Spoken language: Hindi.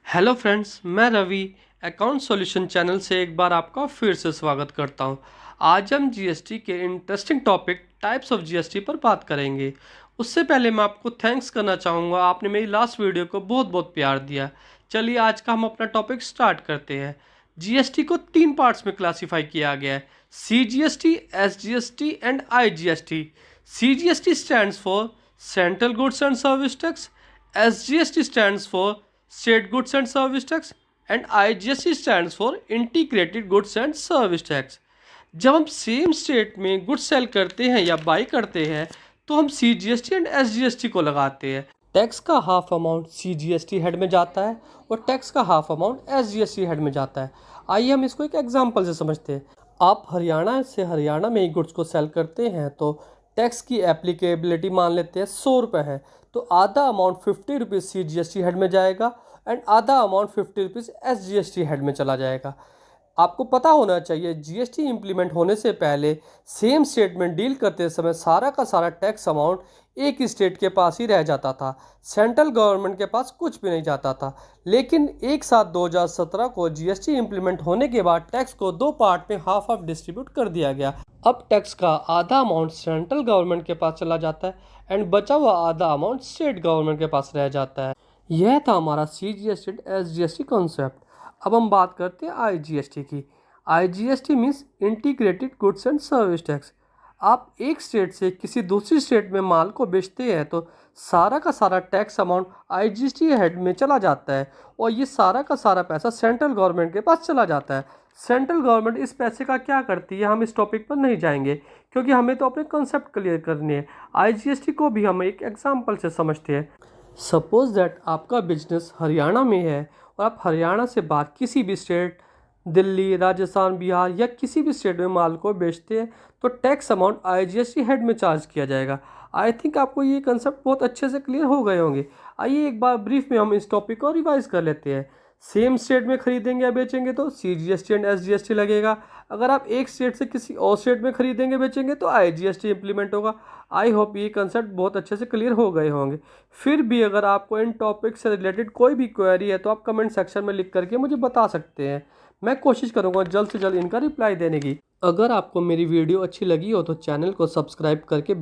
हेलो फ्रेंड्स, मैं रवि अकाउंट सॉल्यूशन चैनल से एक बार आपका फिर से स्वागत करता हूं। आज हम जीएसटी के interesting topic types of GST पर बात करेंगे। उससे पहले मैं आपको थैंक्स करना चाहूँगा, आपने मेरी लास्ट वीडियो को बहुत बहुत प्यार दिया। चलिए आज का हम अपना टॉपिक स्टार्ट करते हैं। जीएसटी को तीन पार्ट्स में क्लासीफाई किया गया है: CGST, SGST and IGST. CGST stands for central goods and service tax, SGST stands for State Goods and Service Tax and IGST stands for Integrated Goods and Service Tax। जब हम सेम स्टेट में गुड्स सेल करते हैं या बाई करते हैं तो हम CGST एंड SGST को लगाते हैं। टैक्स का हाफ अमाउंट CGST हेड में जाता है और टैक्स का हाफ अमाउंट SGST हेड में जाता है। आइए हम इसको एक एग्जांपल से समझते हैं। आप हरियाणा से हरियाणा में ही गुड्स को सेल करते हैं तो टैक्स की एप्लीकेबिलिटी मान लेते हैं 100 रुपये है, तो आधा अमाउंट 50 रुपीज़ CGST हेड में जाएगा एंड आधा अमाउंट 50 रुपीज़ SGST हेड में चला जाएगा। आपको पता होना चाहिए जीएसटी इम्प्लीमेंट होने से पहले सेम स्टेट में डील करते समय सारा का सारा टैक्स अमाउंट एक ही स्टेट के पास ही रह जाता था, सेंट्रल गवर्नमेंट के पास कुछ भी नहीं जाता था। लेकिन एक साथ 2017 को जीएसटी इम्प्लीमेंट होने के बाद टैक्स को दो पार्ट में हाफ हाफ डिस्ट्रीब्यूट कर दिया गया। अब टैक्स का आधा अमाउंट सेंट्रल गवर्नमेंट के पास चला जाता है एंड बचा हुआ आधा अमाउंट स्टेट गवर्नमेंट के पास रह जाता है। यह था हमारा CGST SGST कॉन्सेप्ट। अब हम बात करते हैं IGST की। IGST means integrated goods and service tax. आप एक स्टेट से किसी दूसरी स्टेट में माल को बेचते हैं तो सारा का सारा टैक्स अमाउंट IGST हेड में चला जाता है और ये सारा का सारा पैसा सेंट्रल गवर्नमेंट के पास चला जाता है। सेंट्रल गवर्नमेंट इस पैसे का क्या करती है हम इस टॉपिक पर नहीं जाएंगे क्योंकि हमें तो अपने कॉन्सेप्ट क्लियर करने हैं। IGST को भी हम एक एग्जाम्पल से समझते हैं। सपोज दैट आपका बिजनेस हरियाणा में है और आप हरियाणा से बाहर किसी भी स्टेट, दिल्ली, राजस्थान, बिहार या किसी भी स्टेट में माल को बेचते हैं तो टैक्स अमाउंट IGST हेड में चार्ज किया जाएगा। आई थिंक आपको ये कंसेप्ट बहुत अच्छे से क्लियर हो गए होंगे। आइए एक बार ब्रीफ में हम इस टॉपिक को रिवाइज कर लेते हैं। सेम स्टेट में खरीदेंगे या बेचेंगे तो CGST एंड SGST लगेगा। अगर आप एक स्टेट से किसी और स्टेट में खरीदेंगे बेचेंगे तो IGST इम्प्लीमेंट होगा। आई होप ये कंसेप्ट बहुत अच्छे से क्लियर हो गए होंगे। फिर भी अगर आपको इन टॉपिक से रिलेटेड कोई भी क्वेरी है तो आप कमेंट सेक्शन में लिख करके मुझे बता सकते हैं। मैं कोशिश करूंगा जल्द से जल्द इनका रिप्लाई देने की। अगर आपको मेरी वीडियो अच्छी लगी हो तो चैनल को सब्सक्राइब करके